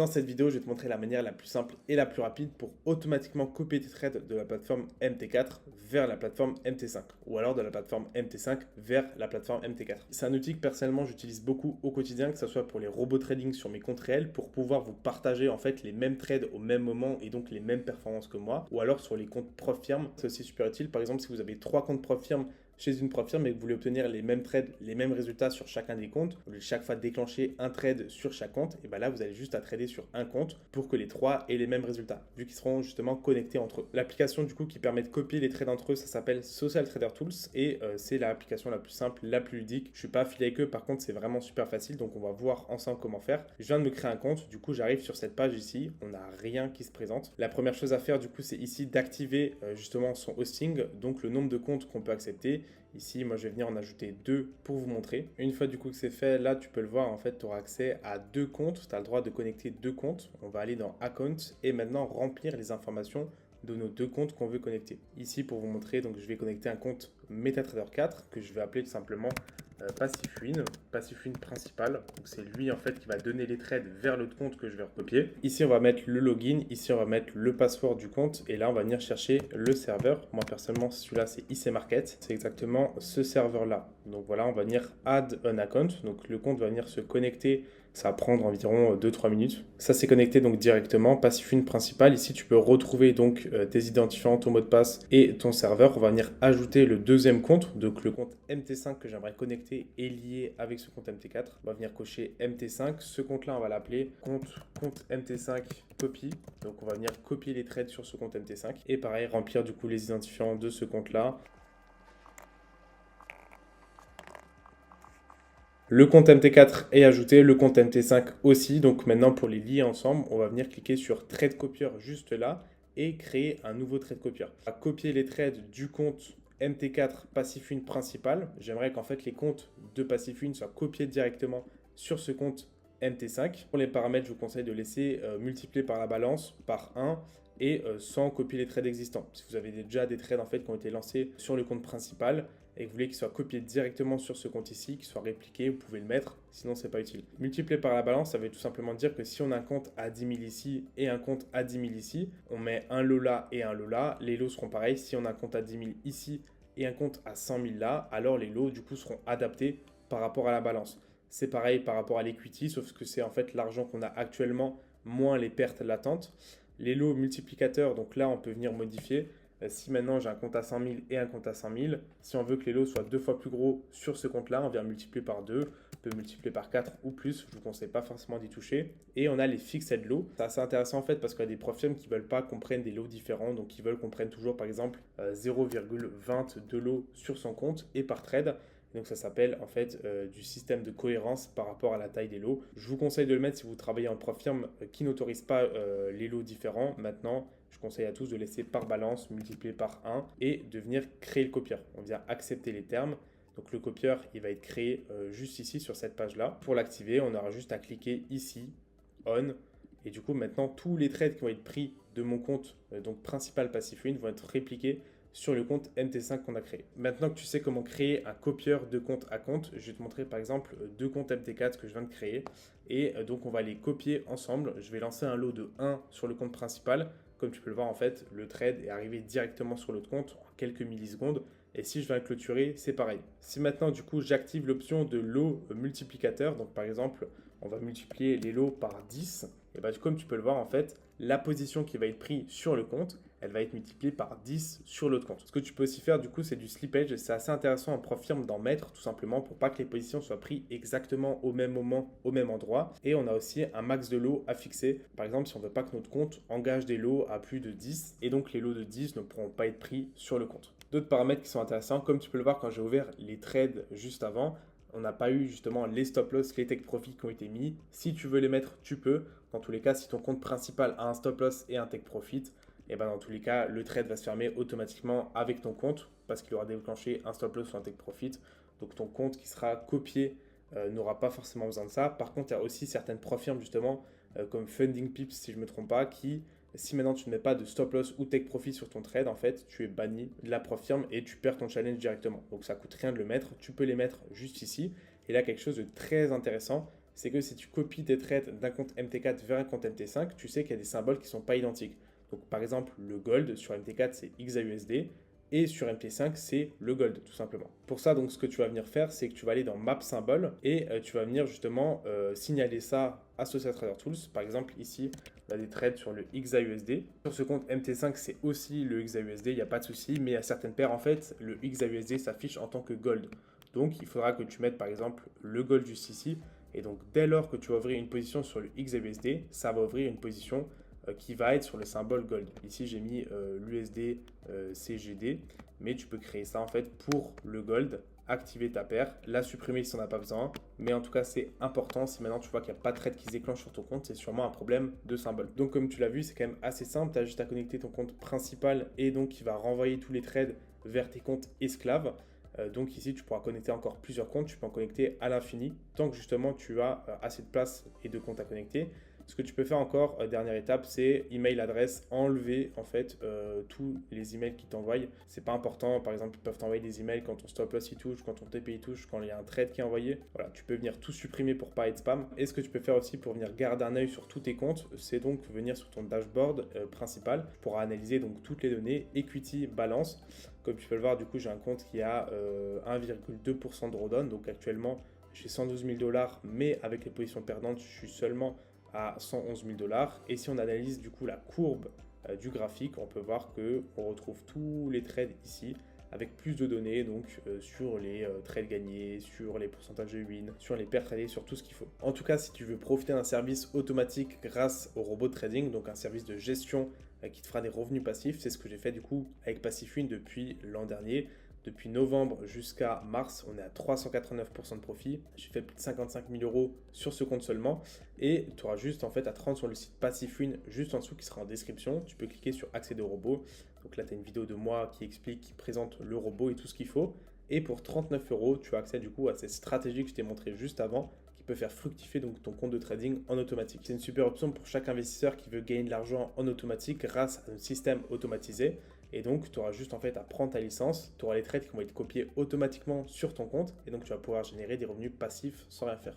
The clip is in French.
Dans cette vidéo, je vais te montrer la manière la plus simple et la plus rapide pour automatiquement copier tes trades de la plateforme MT4 vers la plateforme MT5 ou alors de la plateforme MT5 vers la plateforme MT4. C'est un outil que personnellement j'utilise beaucoup au quotidien, que ce soit pour les robots trading sur mes comptes réels pour pouvoir vous partager en fait les mêmes trades au même moment et donc les mêmes performances que moi, ou alors sur les comptes prof firme. C'est aussi super utile. Par exemple, si vous avez 3 comptes prof firme chez une prof firme et que vous voulez obtenir les mêmes trades, les mêmes résultats sur chacun des comptes, vous voulez chaque fois déclencher un trade sur chaque compte, et bien là vous allez juste à trader sur un compte pour que les trois aient les mêmes résultats, vu qu'ils seront justement connectés entre eux. L'application du coup qui permet de copier les trades entre eux, ça s'appelle Social Trader Tools et c'est l'application la plus simple, la plus ludique. Je suis pas affilié avec eux, par contre c'est vraiment super facile, donc on va voir ensemble comment faire. Je viens de me créer un compte, du coup j'arrive sur cette page ici, on n'a rien qui se présente. La première chose à faire du coup c'est ici d'activer justement son hosting, donc le nombre de comptes qu'on peut accepter. Ici, moi, je vais venir en ajouter 2 pour vous montrer. Une fois du coup que c'est fait, là, tu peux le voir, en fait, tu auras accès à 2 comptes. Tu as le droit de connecter 2 comptes. On va aller dans Account et maintenant remplir les informations de nos 2 comptes qu'on veut connecter. Ici, pour vous montrer, donc je vais connecter un compte MetaTrader 4 que je vais appeler tout simplement Passif Win principal. Donc c'est lui en fait qui va donner les trades vers l'autre compte que je vais recopier. Ici on va mettre le login, ici on va mettre le password du compte et là on va venir chercher le serveur. Moi personnellement celui-là c'est IC Market, c'est exactement ce serveur là. Donc voilà, on va venir add an account, donc le compte va venir se connecter. Ça va prendre environ 2-3 minutes. Ça c'est connecté donc directement, Passif Win principal. Ici tu peux retrouver donc tes identifiants, ton mot de passe et ton serveur. On va venir ajouter le deuxième compte, donc le compte MT5 que j'aimerais connecter est lié avec ce compte MT4. On va venir cocher MT5. Ce compte-là, on va l'appeler compte MT5 copy. Donc on va venir copier les trades sur ce compte MT5 et pareil remplir du coup les identifiants de ce compte-là. Le compte MT4 est ajouté, le compte MT5 aussi. Donc maintenant, pour les lier ensemble, on va venir cliquer sur Trade Copier juste là et créer un nouveau Trade Copier. On va copier les trades du compte MT4 Passif Win principal. J'aimerais qu'en fait les comptes de Passif Win soient copiés directement sur ce compte MT5. Pour les paramètres, je vous conseille de laisser multiplier par la balance par 1 et sans copier les trades existants. Si vous avez déjà des trades en fait qui ont été lancés sur le compte principal, et que vous voulez qu'il soit copié directement sur ce compte ici, qu'il soit répliqué, vous pouvez le mettre, sinon c'est pas utile. Multiplier par la balance, ça veut tout simplement dire que si on a un compte à 10 000 ici et un compte à 10 000 ici, on met un lot là et un lot là, les lots seront pareils. Si on a un compte à 10 000 ici et un compte à 100 000 là, alors les lots du coup seront adaptés par rapport à la balance. C'est pareil par rapport à l'equity, sauf que c'est en fait l'argent qu'on a actuellement moins les pertes latentes. Les lots multiplicateurs, donc là on peut venir modifier. Si maintenant j'ai un compte à 100 000 et un compte à 100 000, si on veut que les lots soient 2 fois plus gros sur ce compte-là, on vient multiplier par 2, on peut multiplier par 4 ou plus, je ne vous conseille pas forcément d'y toucher. Et on a les fixed lots. C'est assez intéressant en fait parce qu'il y a des prof firmes qui ne veulent pas qu'on prenne des lots différents, donc ils veulent qu'on prenne toujours par exemple 0,22 lots sur son compte et par trade. Donc ça s'appelle en fait du système de cohérence par rapport à la taille des lots. Je vous conseille de le mettre si vous travaillez en prof firme qui n'autorise pas les lots différents. Maintenant, je conseille à tous de laisser par balance, multiplier par 1 et de venir créer le copieur. On vient accepter les termes. Donc le copieur, il va être créé juste ici sur cette page-là. Pour l'activer, on aura juste à cliquer ici, on. Et du coup, maintenant, tous les trades qui vont être pris de mon compte, donc principal Passif Win, vont être répliqués sur le compte MT5 qu'on a créé. Maintenant que tu sais comment créer un copieur de compte à compte, je vais te montrer par exemple 2 comptes MT4 que je viens de créer. Et donc on va les copier ensemble. Je vais lancer un lot de 1 sur le compte principal. Comme tu peux le voir en fait, le trade est arrivé directement sur l'autre compte en quelques millisecondes. Et si je viens clôturer, c'est pareil. Si maintenant du coup j'active l'option de lot multiplicateur, donc par exemple on va multiplier les lots par 10, et bah, comme tu peux le voir en fait, la position qui va être prise sur le compte, elle va être multipliée par 10 sur l'autre compte. Ce que tu peux aussi faire du coup, c'est du slippage. C'est assez intéressant en prof firme d'en mettre tout simplement pour pas que les positions soient prises exactement au même moment, au même endroit. Et on a aussi un max de lots à fixer. Par exemple, si on veut pas que notre compte engage des lots à plus de 10 et donc les lots de 10 ne pourront pas être pris sur le compte. D'autres paramètres qui sont intéressants, comme tu peux le voir quand j'ai ouvert les trades juste avant, on n'a pas eu justement les stop loss, les take profit qui ont été mis. Si tu veux les mettre, tu peux. Dans tous les cas, si ton compte principal a un stop loss et un take profit, et ben dans tous les cas, le trade va se fermer automatiquement avec ton compte parce qu'il aura déclenché un stop loss ou un take profit. Donc ton compte qui sera copié n'aura pas forcément besoin de ça. Par contre, il y a aussi certaines prof firmes justement comme Funding Pips si je ne me trompe pas qui si maintenant tu ne mets pas de stop loss ou take profit sur ton trade, en fait, tu es banni de la prof firme et tu perds ton challenge directement. Donc ça coûte rien de le mettre, tu peux les mettre juste ici. Et là, quelque chose de très intéressant, c'est que si tu copies tes trades d'un compte MT4 vers un compte MT5, tu sais qu'il y a des symboles qui ne sont pas identiques. Donc par exemple, le gold sur MT4 c'est XAUSD et sur MT5 c'est le gold tout simplement. Pour ça, donc ce que tu vas venir faire, c'est que tu vas aller dans Map Symbol et tu vas venir justement signaler ça à Social Trader Tools. Par exemple, ici, on a des trades sur le XAUSD. Sur ce compte MT5, c'est aussi le XAUSD, il n'y a pas de souci, mais à certaines paires, en fait, le XAUSD s'affiche en tant que gold. Donc, il faudra que tu mettes par exemple le gold juste ici. Et donc, dès lors que tu vas ouvrir une position sur le XAUSD, ça va ouvrir une position qui va être sur le symbole gold. Ici, j'ai mis l'USD CGD, mais tu peux créer ça en fait pour le gold, activer ta paire, la supprimer si on n'a pas besoin, mais en tout cas, c'est important. Si maintenant tu vois qu'il n'y a pas de trade qui se déclenche sur ton compte, c'est sûrement un problème de symbole. Donc, comme tu l'as vu, c'est quand même assez simple. Tu as juste à connecter ton compte principal et donc il va renvoyer tous les trades vers tes comptes esclaves. Donc ici, tu pourras connecter encore plusieurs comptes, tu peux en connecter à l'infini, tant que justement tu as assez de place et de comptes à connecter. Ce que tu peux faire encore, dernière étape, c'est email adresse, enlever en fait tous les emails qui t'envoient. C'est pas important, par exemple, ils peuvent t'envoyer des emails quand ton stop loss il touche, quand ton TPI touche, quand il y a un trade qui est envoyé. Voilà, tu peux venir tout supprimer pour pas être spam. Et ce que tu peux faire aussi pour venir garder un œil sur tous tes comptes, c'est donc venir sur ton dashboard principal pour analyser donc toutes les données, equity, balance. Comme tu peux le voir, du coup, j'ai un compte qui a 1,2% de drawdown, donc actuellement j'ai 112 000 $, mais avec les positions perdantes, je suis seulement à 111 000 $. Et si on analyse du coup la courbe du graphique, on peut voir qu'on retrouve tous les trades ici avec plus de données, donc sur les trades gagnés, sur les pourcentages de win, sur les paires tradées, sur tout ce qu'il faut. En tout cas, si tu veux profiter d'un service automatique grâce au robot de trading, donc un service de gestion qui te fera des revenus passifs, c'est ce que j'ai fait du coup avec PassiveWin depuis l'an dernier. Depuis novembre jusqu'à mars, on est à 389% de profit. J'ai fait plus de 55 000 € sur ce compte seulement. Et tu auras juste en fait à te rendre sur le site PassiveWin juste en dessous qui sera en description. Tu peux cliquer sur accéder au robot. Donc là, tu as une vidéo de moi qui explique, qui présente le robot et tout ce qu'il faut. Et pour 39 €, tu as accès du coup à cette stratégie que je t'ai montré juste avant, qui peut faire fructifier donc ton compte de trading en automatique. C'est une super option pour chaque investisseur qui veut gagner de l'argent en automatique grâce à un système automatisé. Et donc, tu auras juste en fait à prendre ta licence, tu auras les trades qui vont être copiés automatiquement sur ton compte et donc tu vas pouvoir générer des revenus passifs sans rien faire.